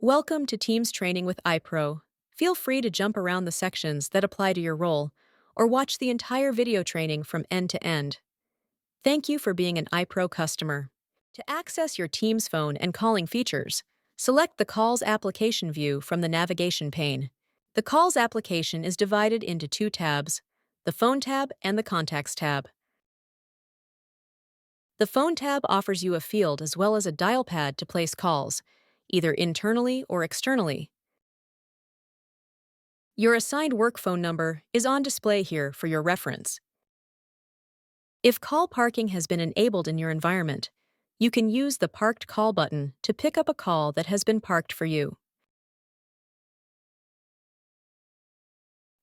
Welcome to Teams Training with iPro. Feel free to jump around the sections that apply to your role, or watch the entire video training from end to end. Thank you for being an iPro customer. To access your Teams phone and calling features, select the Calls application view from the navigation pane. The Calls application is divided into two tabs, the Phone tab and the Contacts tab. The Phone tab offers you a field as well as a dial pad to place calls, either internally or externally. Your assigned work phone number is on display here for your reference. If call parking has been enabled in your environment, you can use the Parked Call button to pick up a call that has been parked for you.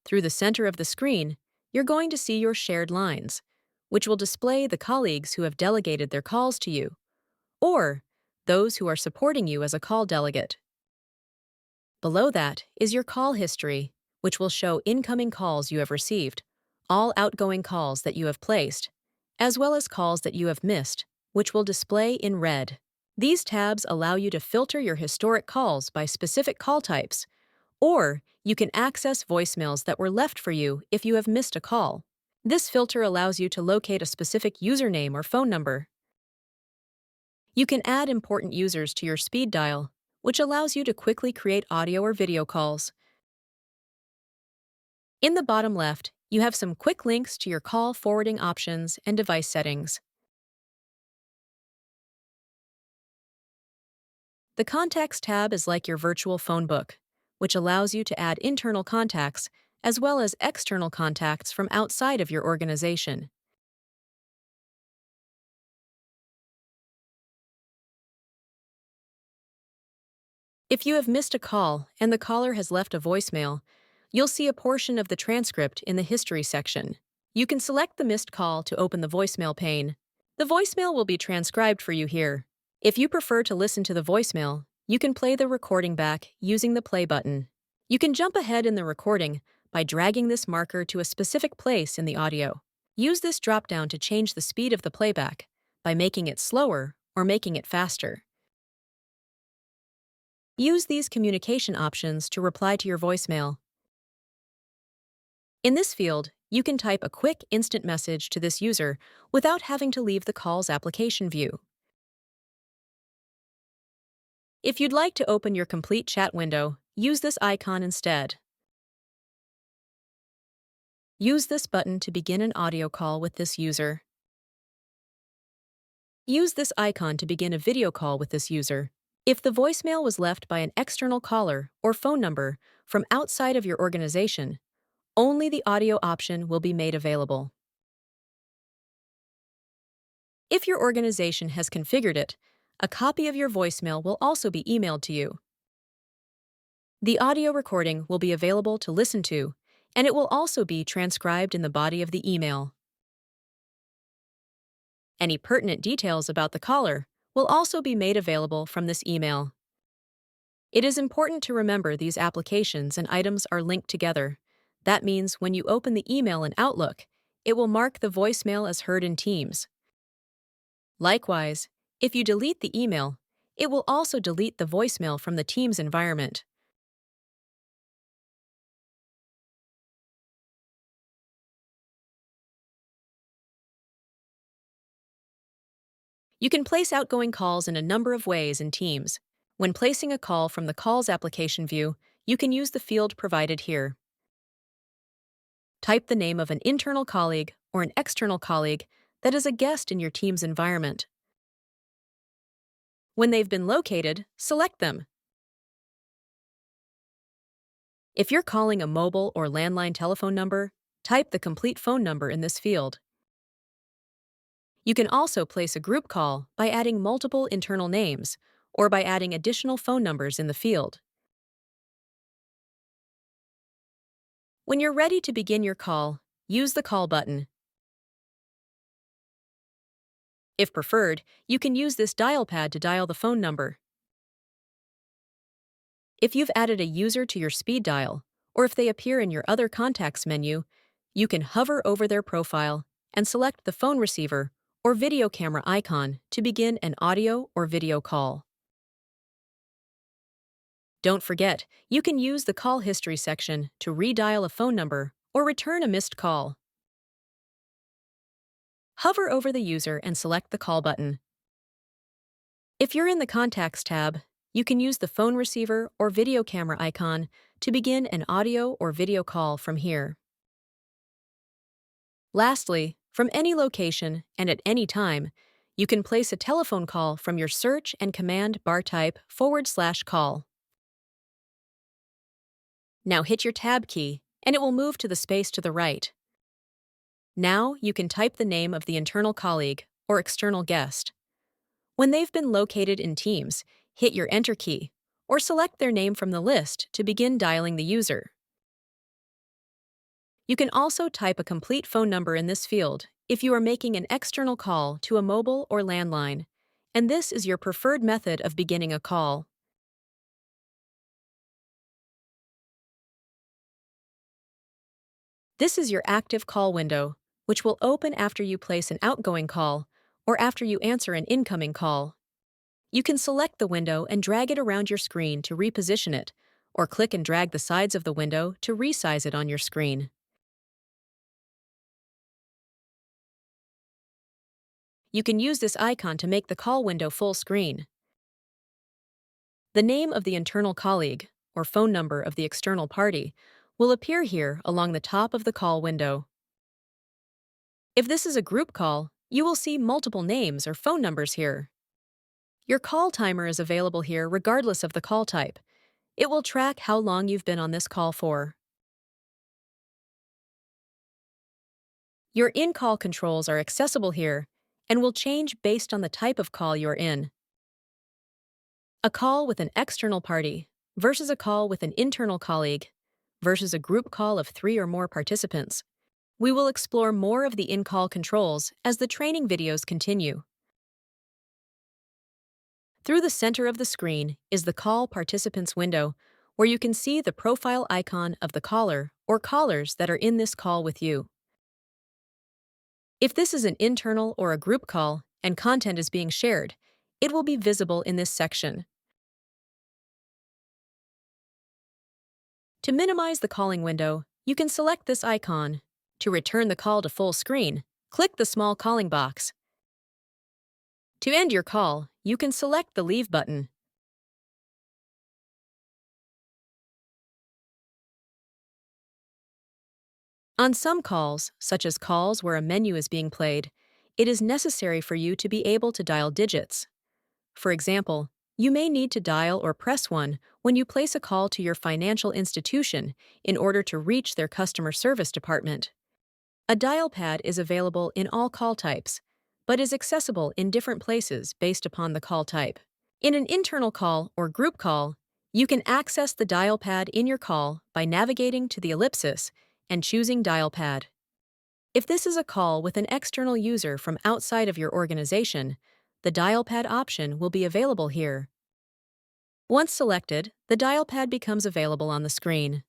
Through the center of the screen, you're going to see your shared lines, which will display the colleagues who have delegated their calls to you, or those who are supporting you as a call delegate. Below that is your call history, which will show incoming calls you have received, all outgoing calls that you have placed, as well as calls that you have missed, which will display in red. These tabs allow you to filter your historic calls by specific call types, or you can access voicemails that were left for you if you have missed a call. This filter allows you to locate a specific username or phone number. You can add important users to your speed dial, which allows you to quickly create audio or video calls. In the bottom left, you have some quick links to your call forwarding options and device settings. The Contacts tab is like your virtual phone book, which allows you to add internal contacts as well as external contacts from outside of your organization. If you have missed a call and the caller has left a voicemail, you'll see a portion of the transcript in the History section. You can select the missed call to open the voicemail pane. The voicemail will be transcribed for you here. If you prefer to listen to the voicemail, you can play the recording back using the play button. You can jump ahead in the recording by dragging this marker to a specific place in the audio. Use this drop-down to change the speed of the playback by making it slower or making it faster. Use these communication options to reply to your voicemail. In this field, you can type a quick instant message to this user without having to leave the Calls application view. If you'd like to open your complete chat window, use this icon instead. Use this button to begin an audio call with this user. Use this icon to begin a video call with this user. If the voicemail was left by an external caller or phone number from outside of your organization, only the audio option will be made available. If your organization has configured it, a copy of your voicemail will also be emailed to you. The audio recording will be available to listen to, and it will also be transcribed in the body of the email. Any pertinent details about the caller will also be made available from this email. It is important to remember these applications and items are linked together. That means when you open the email in Outlook, it will mark the voicemail as heard in Teams. Likewise, if you delete the email, it will also delete the voicemail from the Teams environment. You can place outgoing calls in a number of ways in Teams. When placing a call from the Calls application view, you can use the field provided here. Type the name of an internal colleague or an external colleague that is a guest in your Teams environment. When they've been located, select them. If you're calling a mobile or landline telephone number, type the complete phone number in this field. You can also place a group call by adding multiple internal names or by adding additional phone numbers in the field. When you're ready to begin your call, use the Call button. If preferred, you can use this dial pad to dial the phone number. If you've added a user to your speed dial, or if they appear in your Other Contacts menu, you can hover over their profile and select the phone receiver or video camera icon to begin an audio or video call. Don't forget, you can use the call history section to redial a phone number or return a missed call. Hover over the user and select the call button. If you're in the Contacts tab, you can use the phone receiver or video camera icon to begin an audio or video call from here. Lastly, from any location and at any time, you can place a telephone call from your search and command bar type /call. Now hit your Tab key, and it will move to the space to the right. Now you can type the name of the internal colleague or external guest. When they've been located in Teams, hit your Enter key, or select their name from the list to begin dialing the user. You can also type a complete phone number in this field if you are making an external call to a mobile or landline, and this is your preferred method of beginning a call. This is your active call window, which will open after you place an outgoing call or after you answer an incoming call. You can select the window and drag it around your screen to reposition it, or click and drag the sides of the window to resize it on your screen. You can use this icon to make the call window full screen. The name of the internal colleague, or phone number of the external party, will appear here along the top of the call window. If this is a group call, you will see multiple names or phone numbers here. Your call timer is available here regardless of the call type. It will track how long you've been on this call for. Your in-call controls are accessible here and will change based on the type of call you're in. A call with an external party versus a call with an internal colleague versus a group call of 3 or more participants. We will explore more of the in-call controls as the training videos continue. Through the center of the screen is the Call Participants window, where you can see the profile icon of the caller or callers that are in this call with you. If this is an internal or a group call and content is being shared, it will be visible in this section. To minimize the calling window, you can select this icon. To return the call to full screen, click the small calling box. To end your call, you can select the Leave button. On some calls, such as calls where a menu is being played, it is necessary for you to be able to dial digits. For example, you may need to dial or press 1 when you place a call to your financial institution in order to reach their customer service department. A dial pad is available in all call types, but is accessible in different places based upon the call type. In an internal call or group call, you can access the dial pad in your call by navigating to the ellipsis and choosing Dial Pad. If this is a call with an external user from outside of your organization, the Dial Pad option will be available here. Once selected, the Dial Pad becomes available on the screen.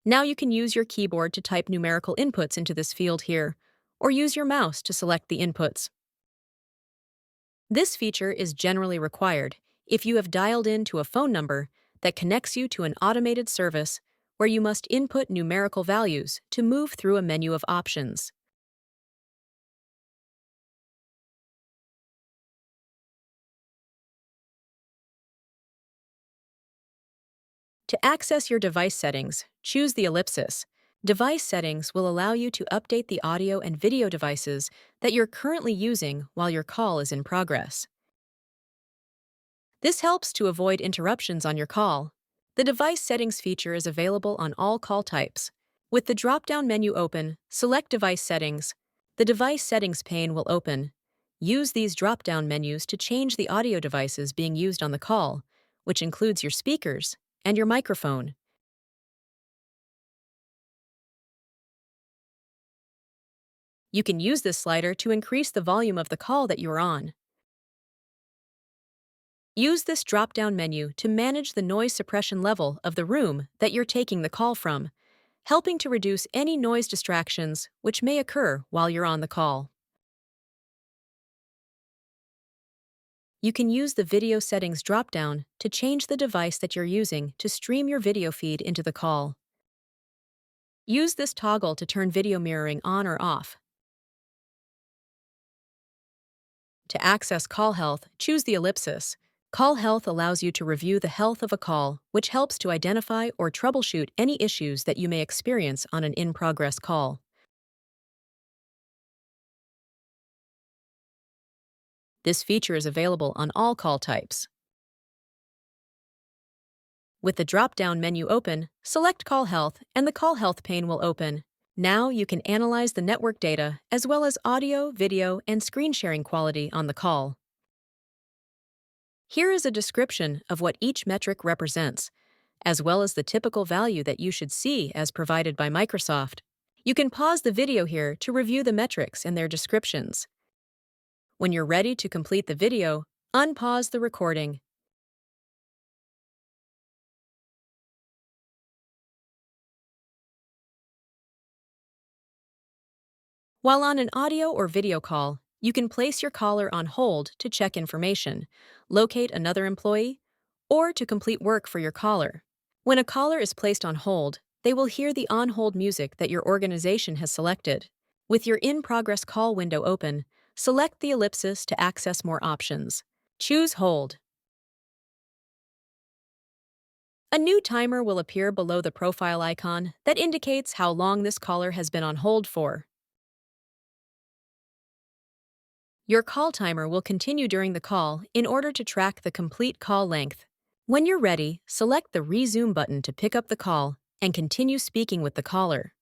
Now you can use your keyboard to type numerical inputs into this field here, or use your mouse to select the inputs. This feature is generally required if you have dialed in to a phone number that connects you to an automated service where you must input numerical values to move through a menu of options. To access your device settings, choose the ellipsis. Device settings will allow you to update the audio and video devices that you're currently using while your call is in progress. This helps to avoid interruptions on your call. The device settings feature is available on all call types. With the drop-down menu open, select Device Settings. The Device Settings pane will open. Use these drop-down menus to change the audio devices being used on the call, which includes your speakers and your microphone. You can use this slider to increase the volume of the call that you're on. Use this drop-down menu to manage the noise suppression level of the room that you're taking the call from, helping to reduce any noise distractions which may occur while you're on the call. You can use the Video Settings dropdown to change the device that you're using to stream your video feed into the call. Use this toggle to turn video mirroring on or off. To access call health, choose the ellipsis. Call health allows you to review the health of a call, which helps to identify or troubleshoot any issues that you may experience on an in-progress call. This feature is available on all call types. With the drop-down menu open, select Call Health and the Call Health pane will open. Now you can analyze the network data as well as audio, video, and screen sharing quality on the call. Here is a description of what each metric represents, as well as the typical value that you should see as provided by Microsoft. You can pause the video here to review the metrics and their descriptions. When you're ready to complete the video, unpause the recording. While on an audio or video call, you can place your caller on hold to check information, locate another employee, or to complete work for your caller. When a caller is placed on hold, they will hear the on-hold music that your organization has selected. With your in-progress call window open, select the ellipsis to access more options. Choose Hold. A new timer will appear below the profile icon that indicates how long this caller has been on hold for. Your call timer will continue during the call in order to track the complete call length. When you're ready, select the Resume button to pick up the call and continue speaking with the caller.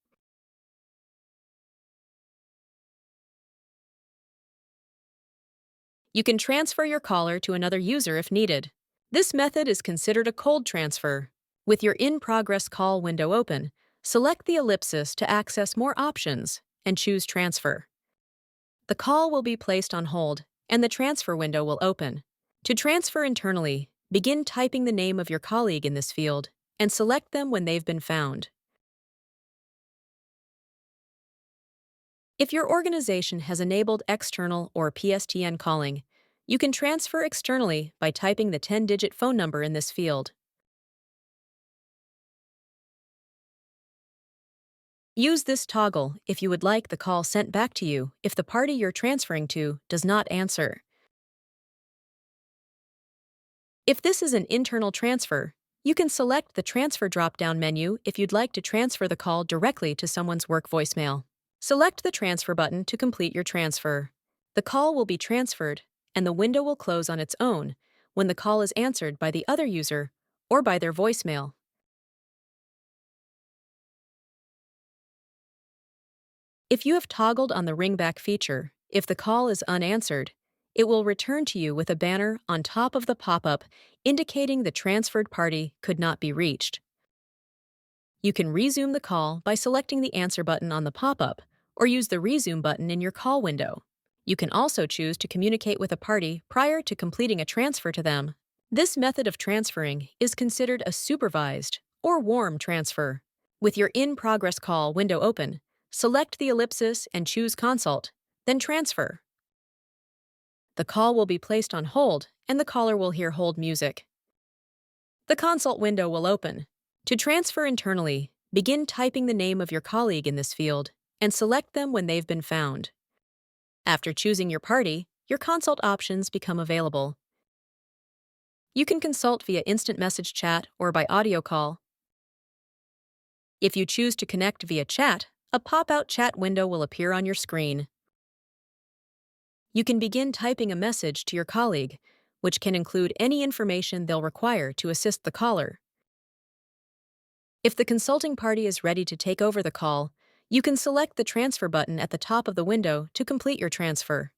You can transfer your caller to another user if needed. This method is considered a cold transfer. With your in-progress call window open, select the ellipsis to access more options and choose Transfer. The call will be placed on hold, and the transfer window will open. To transfer internally, begin typing the name of your colleague in this field and select them when they've been found. If your organization has enabled external or PSTN calling, you can transfer externally by typing the 10-digit phone number in this field. Use this toggle if you would like the call sent back to you if the party you're transferring to does not answer. If this is an internal transfer, you can select the Transfer drop-down menu if you'd like to transfer the call directly to someone's work voicemail. Select the Transfer button to complete your transfer. The call will be transferred, and the window will close on its own when the call is answered by the other user or by their voicemail. If you have toggled on the ringback feature, if the call is unanswered, it will return to you with a banner on top of the pop-up indicating the transferred party could not be reached. You can resume the call by selecting the Answer button on the pop-up or use the Resume button in your call window. You can also choose to communicate with a party prior to completing a transfer to them. This method of transferring is considered a supervised or warm transfer. With your in-progress call window open, select the ellipsis and choose Consult, then Transfer. The call will be placed on hold and the caller will hear hold music. The Consult window will open. To transfer internally, begin typing the name of your colleague in this field and select them when they've been found. After choosing your party, your consult options become available. You can consult via instant message chat or by audio call. If you choose to connect via chat, a pop-out chat window will appear on your screen. You can begin typing a message to your colleague, which can include any information they'll require to assist the caller. If the consulting party is ready to take over the call, you can select the Transfer button at the top of the window to complete your transfer.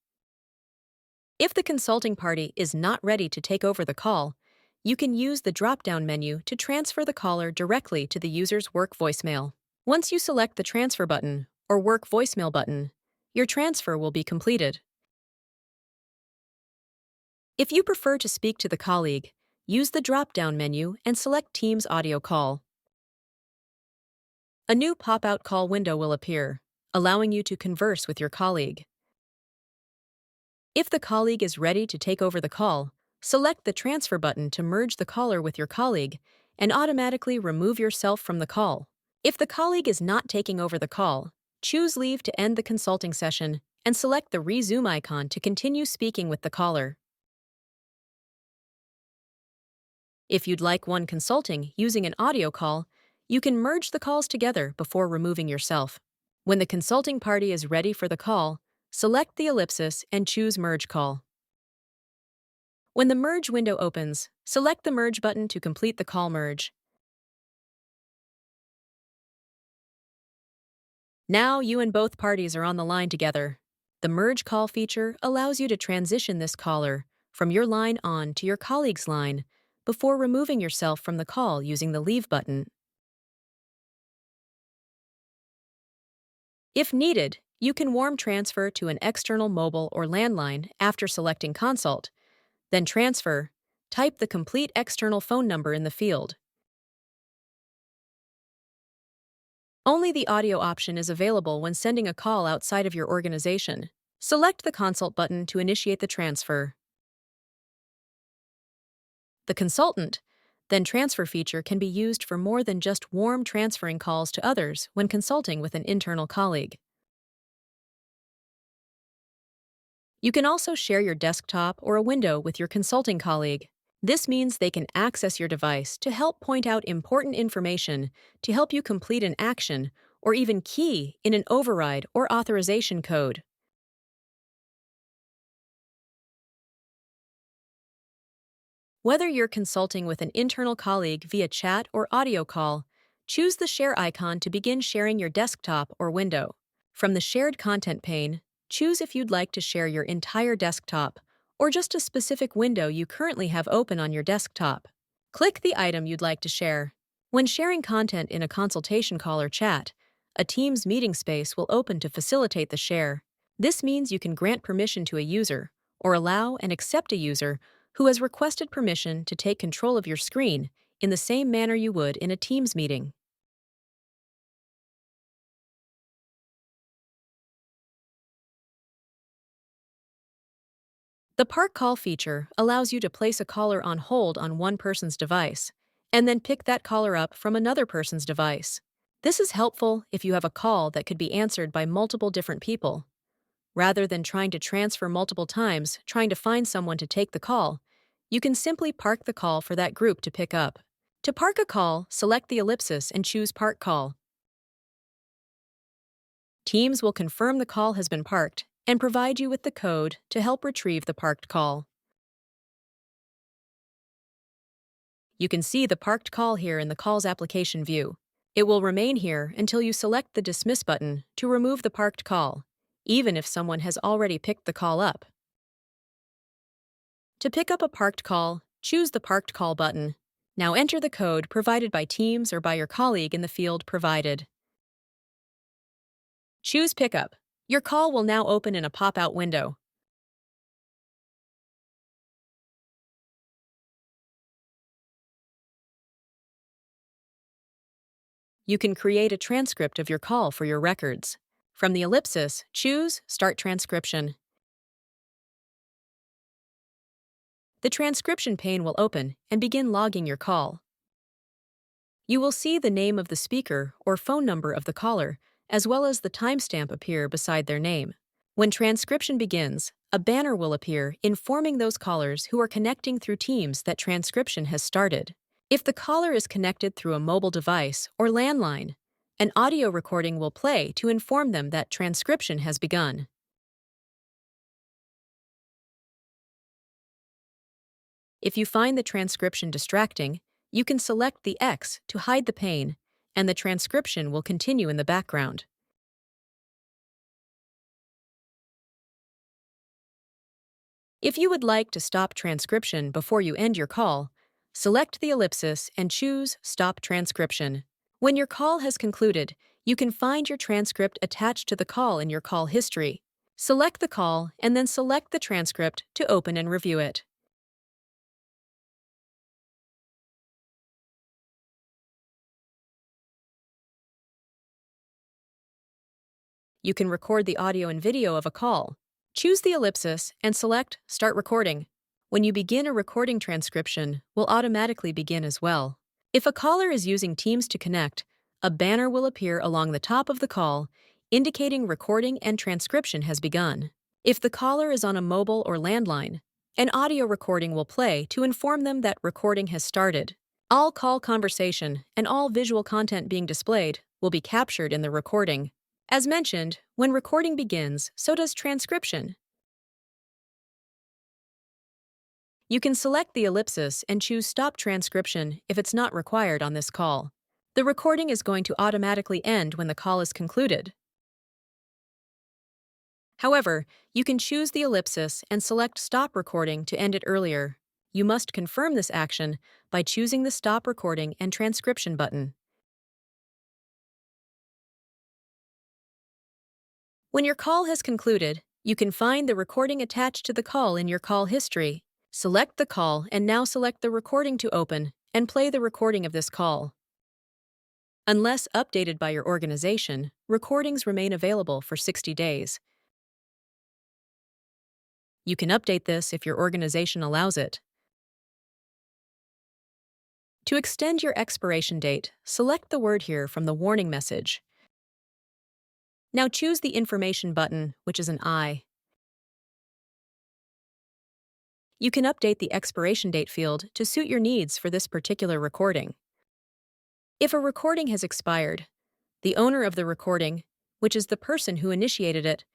If the consulting party is not ready to take over the call, you can use the drop-down menu to transfer the caller directly to the user's work voicemail. Once you select the Transfer button or Work Voicemail button, your transfer will be completed. If you prefer to speak to the colleague, use the drop-down menu and select Teams Audio Call. A new pop-out call window will appear, allowing you to converse with your colleague. If the colleague is ready to take over the call, select the transfer button to merge the caller with your colleague and automatically remove yourself from the call. If the colleague is not taking over the call, choose Leave to end the consulting session and select the resume icon to continue speaking with the caller. If you'd like one consulting using an audio call, you can merge the calls together before removing yourself. When the consulting party is ready for the call, select the ellipsis and choose Merge Call. When the Merge window opens, select the Merge button to complete the call merge. Now you and both parties are on the line together. The Merge Call feature allows you to transition this caller from your line on to your colleague's line before removing yourself from the call using the Leave button. If needed, you can warm transfer to an external mobile or landline after selecting Consult. Then transfer, type the complete external phone number in the field. Only the audio option is available when sending a call outside of your organization. Select the Consult button to initiate the transfer. The Consultant, then Transfer feature can be used for more than just warm transferring calls to others when consulting with an internal colleague. You can also share your desktop or a window with your consulting colleague. This means they can access your device to help point out important information, to help you complete an action, or even key in an override or authorization code. Whether you're consulting with an internal colleague via chat or audio call, choose the Share icon to begin sharing your desktop or window. From the Shared Content pane, choose if you'd like to share your entire desktop or just a specific window you currently have open on your desktop. Click the item you'd like to share. When sharing content in a consultation call or chat, a Teams meeting space will open to facilitate the share. This means you can grant permission to a user or allow and accept a user who has requested permission to take control of your screen in the same manner you would in a Teams meeting. The Park Call feature allows you to place a caller on hold on one person's device, and then pick that caller up from another person's device. This is helpful if you have a call that could be answered by multiple different people. Rather than trying to transfer multiple times, trying to find someone to take the call, you can simply park the call for that group to pick up. To park a call, select the ellipsis and choose Park Call. Teams will confirm the call has been parked and provide you with the code to help retrieve the parked call. You can see the parked call here in the Calls application view. It will remain here until you select the Dismiss button to remove the parked call, even if someone has already picked the call up. To pick up a parked call, choose the Parked Call button. Now enter the code provided by Teams or by your colleague in the field provided. Choose Pickup. Your call will now open in a pop-out window. You can create a transcript of your call for your records. From the ellipsis, choose Start Transcription. The transcription pane will open and begin logging your call. You will see the name of the speaker or phone number of the caller, as well as the timestamp appear beside their name. When transcription begins, a banner will appear informing those callers who are connecting through Teams that transcription has started. If the caller is connected through a mobile device or landline, an audio recording will play to inform them that transcription has begun. If you find the transcription distracting, you can select the X to hide the pane, and the transcription will continue in the background. If you would like to stop transcription before you end your call, select the ellipsis and choose Stop Transcription. When your call has concluded, you can find your transcript attached to the call in your call history. Select the call and then select the transcript to open and review it. You can record the audio and video of a call. Choose the ellipsis and select Start Recording. When you begin a recording, transcription will automatically begin as well. If a caller is using Teams to connect, a banner will appear along the top of the call, indicating recording and transcription has begun. If the caller is on a mobile or landline, an audio recording will play to inform them that recording has started. All call conversation and all visual content being displayed will be captured in the recording. As mentioned, when recording begins, so does transcription. You can select the ellipsis and choose Stop Transcription if it's not required on this call. The recording is going to automatically end when the call is concluded. However, you can choose the ellipsis and select Stop Recording to end it earlier. You must confirm this action by choosing the Stop Recording and Transcription button. When your call has concluded, you can find the recording attached to the call in your call history. Select the call and now select the recording to open and play the recording of this call. Unless updated by your organization, recordings remain available for 60 days. You can update this if your organization allows it. To extend your expiration date, select the word here from the warning message. Now choose the Information button, which is an I. You can update the expiration date field to suit your needs for this particular recording. If a recording has expired, the owner of the recording, which is the person who initiated it,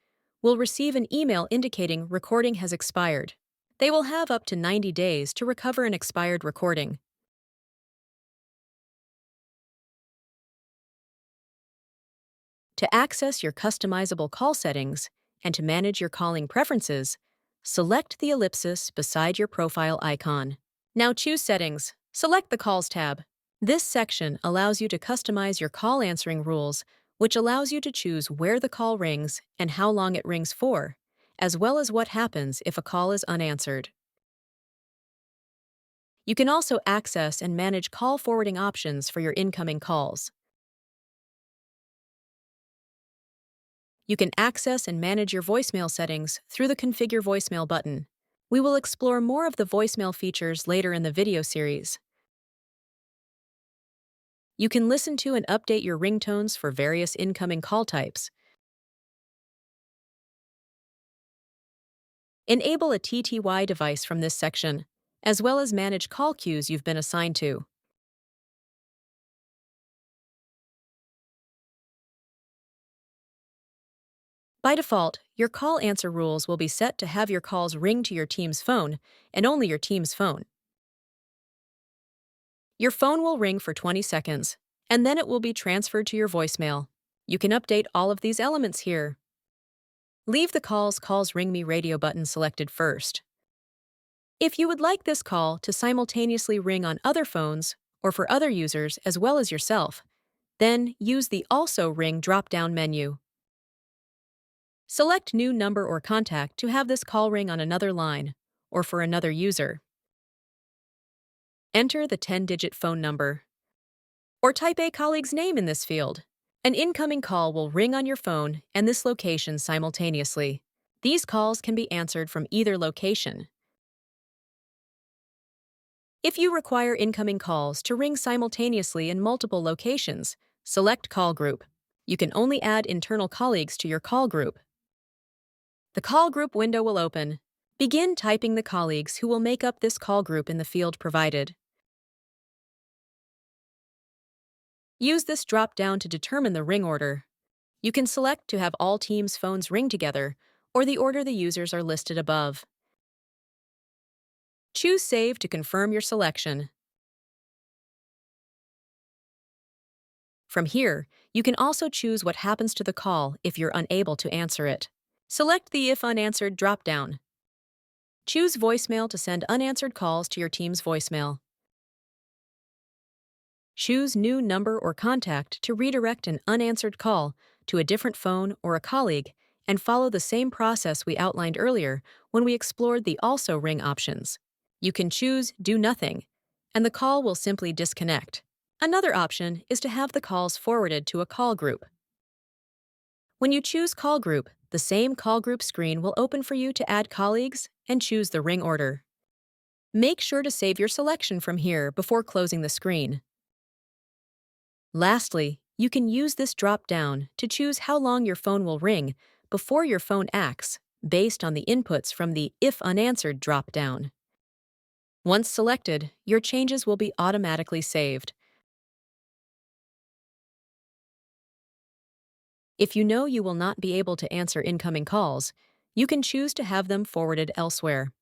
will receive an email indicating recording has expired. They will have up to 90 days to recover an expired recording. To access your customizable call settings and to manage your calling preferences, select the ellipsis beside your profile icon. Now choose Settings. Select the Calls tab. This section allows you to customize your call answering rules, which allows you to choose where the call rings and how long it rings for, as well as what happens if a call is unanswered. You can also access and manage call forwarding options for your incoming calls. You can access and manage your voicemail settings through the Configure Voicemail button. We will explore more of the voicemail features later in the video series. You can listen to and update your ringtones for various incoming call types. Enable a TTY device from this section, as well as manage call queues you've been assigned to. By default, your call answer rules will be set to have your calls ring to your team's phone and only your team's phone. Your phone will ring for 20 seconds, and then it will be transferred to your voicemail. You can update all of these elements here. Leave the Calls Ring Me radio button selected first. If you would like this call to simultaneously ring on other phones or for other users as well as yourself, then use the Also Ring drop-down menu. Select New Number or Contact to have this call ring on another line or for another user. Enter the 10-digit phone number. Or type a colleague's name in this field. An incoming call will ring on your phone and this location simultaneously. These calls can be answered from either location. If you require incoming calls to ring simultaneously in multiple locations, select Call Group. You can only add internal colleagues to your call group. The call group window will open. Begin typing the colleagues who will make up this call group in the field provided. Use this drop-down to determine the ring order. You can select to have all teams' phones ring together or the order the users are listed above. Choose Save to confirm your selection. From here, you can also choose what happens to the call if you're unable to answer it. Select the If Unanswered drop-down. Choose Voicemail to send unanswered calls to your team's voicemail. Choose New Number or Contact to redirect an unanswered call to a different phone or a colleague and follow the same process we outlined earlier when we explored the Also Ring options. You can choose Do Nothing, and the call will simply disconnect. Another option is to have the calls forwarded to a call group. When you choose Call Group, the same call group screen will open for you to add colleagues and choose the ring order. Make sure to save your selection from here before closing the screen. Lastly, you can use this drop-down to choose how long your phone will ring before your phone acts, based on the inputs from the If Unanswered drop-down. Once selected, your changes will be automatically saved. If you know you will not be able to answer incoming calls, you can choose to have them forwarded elsewhere.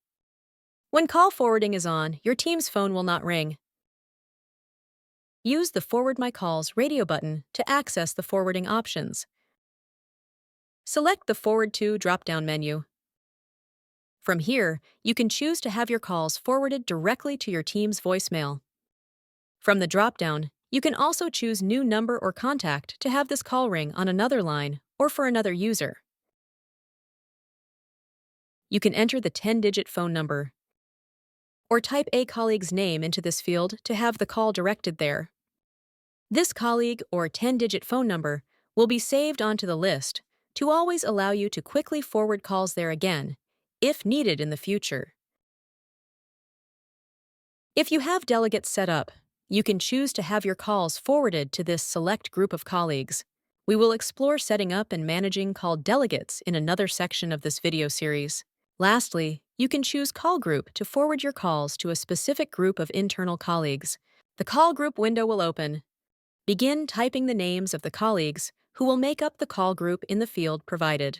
When call forwarding is on, your team's phone will not ring. Use the Forward My Calls radio button to access the forwarding options. Select the Forward to drop-down menu. From here, you can choose to have your calls forwarded directly to your team's voicemail. From the drop-down, you can also choose new number or contact to have this call ring on another line or for another user. You can enter the 10-digit phone number or type a colleague's name into this field to have the call directed there. This colleague or 10-digit phone number will be saved onto the list to always allow you to quickly forward calls there again, if needed in the future. If you have delegates set up, you can choose to have your calls forwarded to this select group of colleagues. We will explore setting up and managing called delegates in another section of this video series. Lastly, you can choose Call Group to forward your calls to a specific group of internal colleagues. The Call Group window will open. Begin typing the names of the colleagues who will make up the call group in the field provided.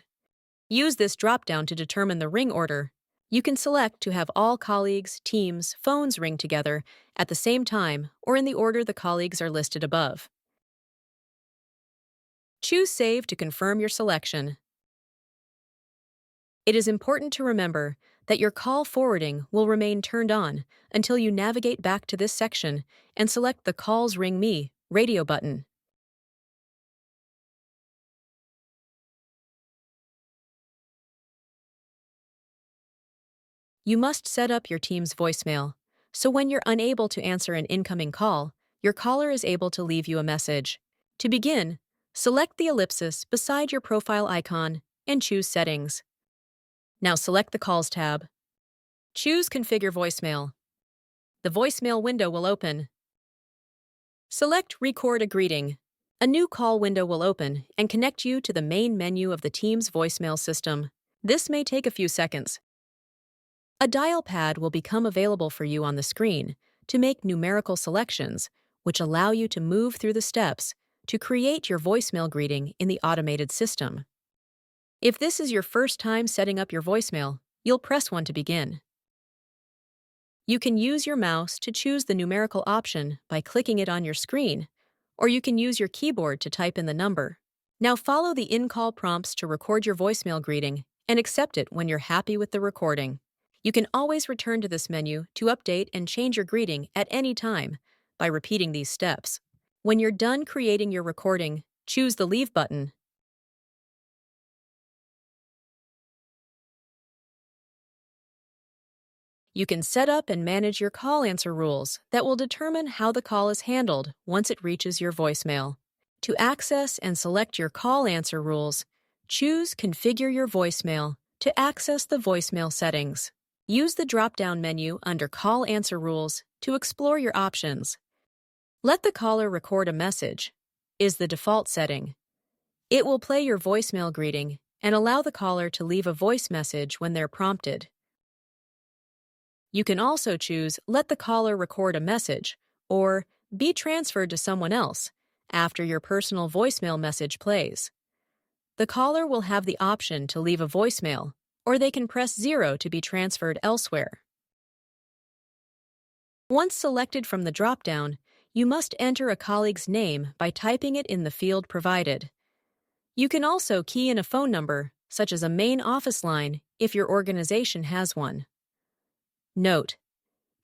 Use this drop-down to determine the ring order. You can select to have all colleagues, teams, phones ring together at the same time or in the order the colleagues are listed above. Choose Save to confirm your selection. It is important to remember that your call forwarding will remain turned on until you navigate back to this section and select the Calls Ring Me radio button. You must set up your team's voicemail, so when you're unable to answer an incoming call, your caller is able to leave you a message. To begin, select the ellipsis beside your profile icon and choose Settings. Now select the Calls tab. Choose Configure Voicemail. The voicemail window will open. Select Record a Greeting. A new call window will open and connect you to the main menu of the team's voicemail system. This may take a few seconds. A dial pad will become available for you on the screen to make numerical selections, which allow you to move through the steps to create your voicemail greeting in the automated system. If this is your first time setting up your voicemail, you'll press 1 to begin. You can use your mouse to choose the numerical option by clicking it on your screen, or you can use your keyboard to type in the number. Now follow the in-call prompts to record your voicemail greeting and accept it when you're happy with the recording. You can always return to this menu to update and change your greeting at any time by repeating these steps. When you're done creating your recording, choose the Leave button. You can set up and manage your call answer rules that will determine how the call is handled once it reaches your voicemail. To access and select your call answer rules, choose Configure Your Voicemail to access the voicemail settings. Use the drop-down menu under Call Answer Rules to explore your options. Let the caller record a message is the default setting. It will play your voicemail greeting and allow the caller to leave a voice message when they're prompted. You can also choose Let the caller record a message or Be transferred to someone else after your personal voicemail message plays. The caller will have the option to leave a voicemail, or they can press 0 to be transferred elsewhere. Once selected from the drop-down, you must enter a colleague's name by typing it in the field provided. You can also key in a phone number, such as a main office line, if your organization has one. Note: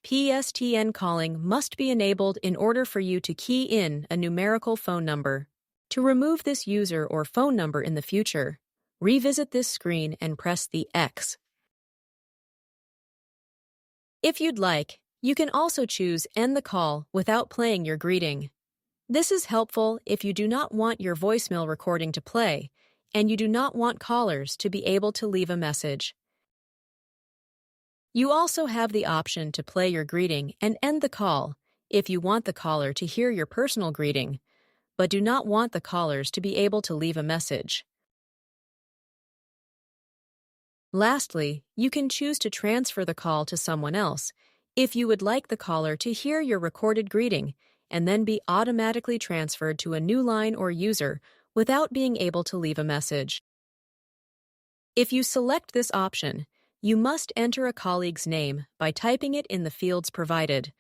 PSTN calling must be enabled in order for you to key in a numerical phone number. To remove this user or phone number in the future, revisit this screen and press the X. If you'd like, you can also choose End the call without playing your greeting. This is helpful if you do not want your voicemail recording to play and you do not want callers to be able to leave a message. You also have the option to play your greeting and end the call if you want the caller to hear your personal greeting, but do not want the callers to be able to leave a message. Lastly, you can choose to transfer the call to someone else if you would like the caller to hear your recorded greeting and then be automatically transferred to a new line or user without being able to leave a message. If you select this option, you must enter a colleague's name by typing it in the fields provided,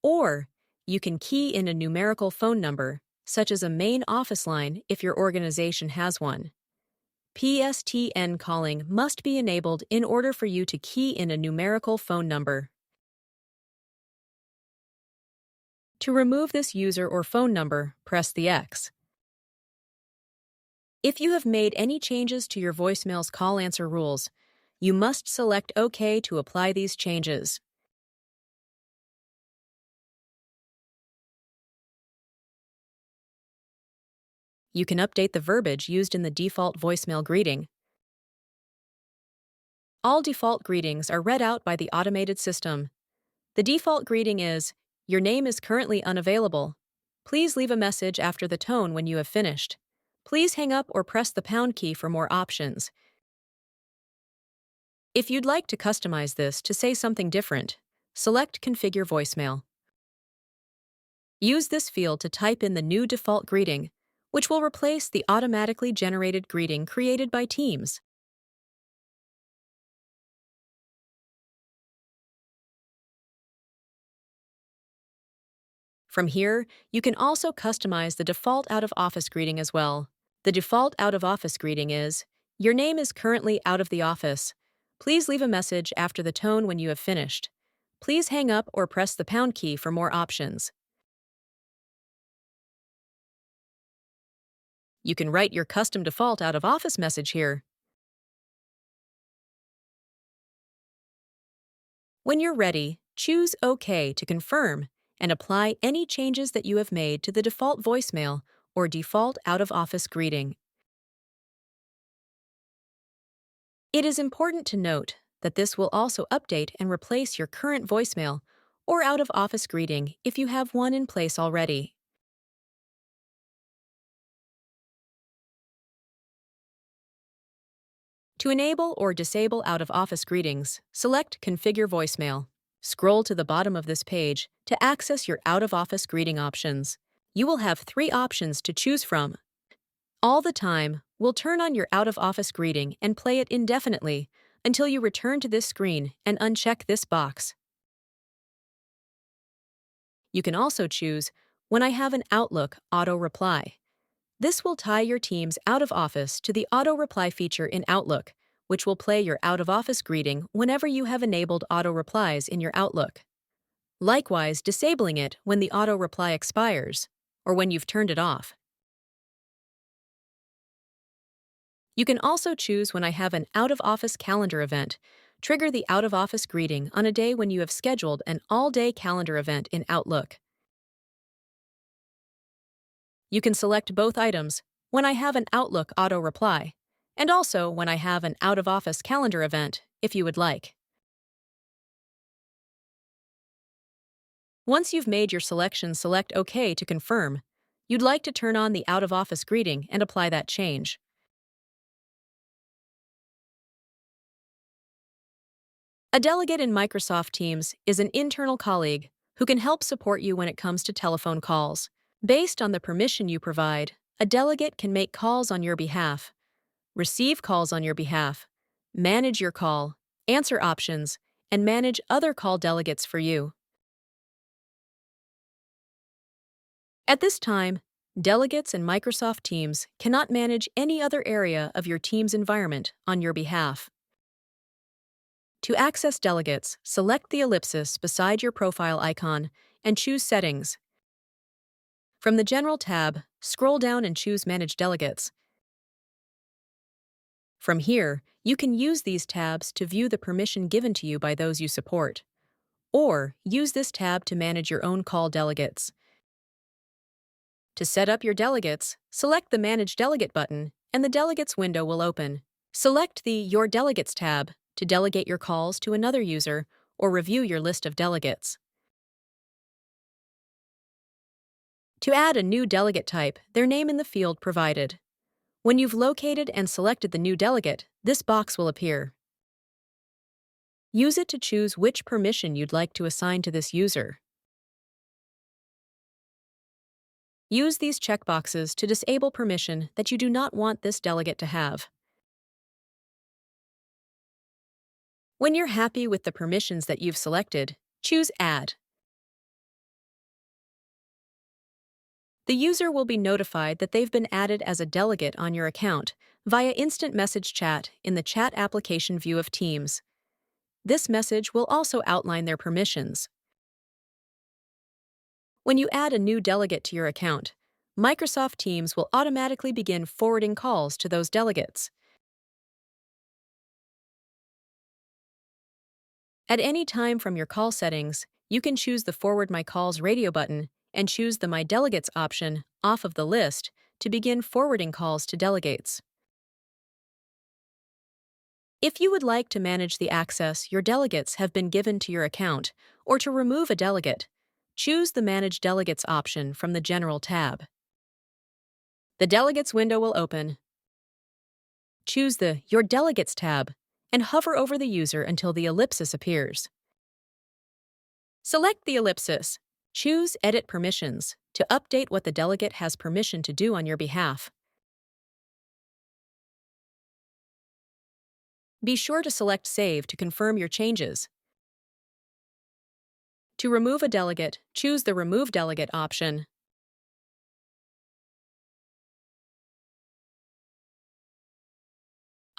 or you can key in a numerical phone number, such as a main office line if your organization has one. PSTN calling must be enabled in order for you to key in a numerical phone number. To remove this user or phone number, press the X. If you have made any changes to your voicemail's call answer rules, you must select OK to apply these changes. You can update the verbiage used in the default voicemail greeting. All default greetings are read out by the automated system. The default greeting is, "Your name is currently unavailable. Please leave a message after the tone when you have finished. Please hang up or press the pound key for more options." If you'd like to customize this to say something different, select Configure Voicemail. Use this field to type in the new default greeting, which will replace the automatically generated greeting created by Teams. From here, you can also customize the default out-of-office greeting as well. The default out-of-office greeting is, "Your name is currently out of the office. Please leave a message after the tone when you have finished. Please hang up or press the pound key for more options." You can write your custom default out-of-office message here. When you're ready, choose OK to confirm and apply any changes that you have made to the default voicemail or default out-of-office greeting. It is important to note that this will also update and replace your current voicemail or out-of-office greeting if you have one in place already. To enable or disable out-of-office greetings, select Configure Voicemail. Scroll to the bottom of this page to access your out-of-office greeting options. You will have 3 options to choose from. All the time, we'll turn on your out-of-office greeting and play it indefinitely until you return to this screen and uncheck this box. You can also choose When I have an Outlook auto reply. This will tie your team's out-of-office to the auto-reply feature in Outlook, which will play your out-of-office greeting whenever you have enabled auto-replies in your Outlook. Likewise, disabling it when the auto-reply expires, or when you've turned it off. You can also choose When I have an out-of-office calendar event. Trigger the out-of-office greeting on a day when you have scheduled an all-day calendar event in Outlook. You can select both items, When I have an Outlook auto-reply, and also When I have an out-of-office calendar event, if you would like. Once you've made your selection, select OK to confirm. You'd like to turn on the out-of-office greeting and apply that change. A delegate in Microsoft Teams is an internal colleague who can help support you when it comes to telephone calls. Based on the permission you provide, a delegate can make calls on your behalf, receive calls on your behalf, manage your call, answer options, and manage other call delegates for you. At this time, delegates in Microsoft Teams cannot manage any other area of your team's environment on your behalf. To access delegates, select the ellipsis beside your profile icon and choose Settings. From the General tab, scroll down and choose Manage Delegates. From here, you can use these tabs to view the permission given to you by those you support, or use this tab to manage your own call delegates. To set up your delegates, select the Manage Delegate button and the Delegates window will open. Select the Your Delegates tab to delegate your calls to another user or review your list of delegates. To add a new delegate, type their name in the field provided. When you've located and selected the new delegate, this box will appear. Use it to choose which permission you'd like to assign to this user. Use these checkboxes to disable permission that you do not want this delegate to have. When you're happy with the permissions that you've selected, choose Add. The user will be notified that they've been added as a delegate on your account via instant message chat in the Chat application view of Teams. This message will also outline their permissions. When you add a new delegate to your account, Microsoft Teams will automatically begin forwarding calls to those delegates. At any time from your call settings, you can choose the Forward My Calls radio button and choose the My Delegates option off of the list to begin forwarding calls to delegates. If you would like to manage the access your delegates have been given to your account or to remove a delegate, choose the Manage Delegates option from the General tab. The Delegates window will open. Choose the Your Delegates tab and hover over the user until the ellipsis appears. Select the ellipsis. Choose Edit Permissions to update what the delegate has permission to do on your behalf. Be sure to select Save to confirm your changes. To remove a delegate, choose the Remove Delegate option.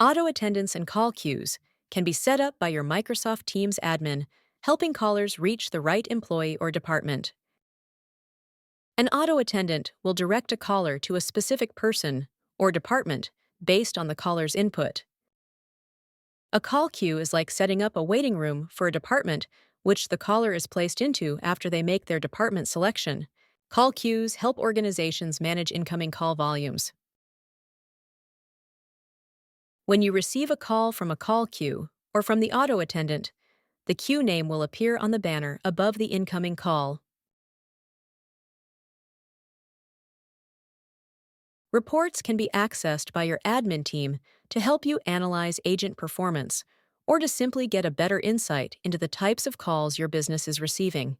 Auto attendance and call queues can be set up by your Microsoft Teams admin, helping callers reach the right employee or department. An auto attendant will direct a caller to a specific person or department based on the caller's input. A call queue is like setting up a waiting room for a department which the caller is placed into after they make their department selection. Call queues help organizations manage incoming call volumes. When you receive a call from a call queue or from the auto attendant, the queue name will appear on the banner above the incoming call. Reports can be accessed by your admin team to help you analyze agent performance or to simply get a better insight into the types of calls your business is receiving.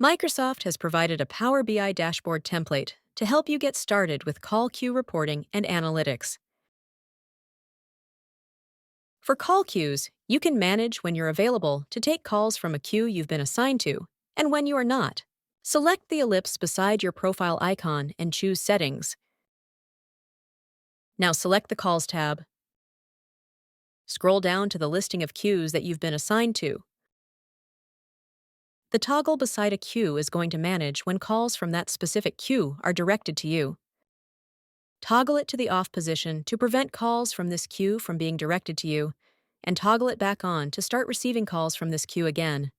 Microsoft has provided a Power BI dashboard template to help you get started with call queue reporting and analytics. For call queues, you can manage when you're available to take calls from a queue you've been assigned to and when you are not. Select the ellipse beside your profile icon and choose Settings. Now select the Calls tab. Scroll down to the listing of queues that you've been assigned to. The toggle beside a queue is going to manage when calls from that specific queue are directed to you. Toggle it to the off position to prevent calls from this queue from being directed to you, and toggle it back on to start receiving calls from this queue again.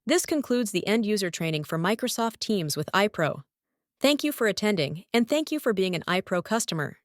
This concludes the end-user training for Microsoft Teams with iPro. Thank you for attending, and thank you for being an iPro customer.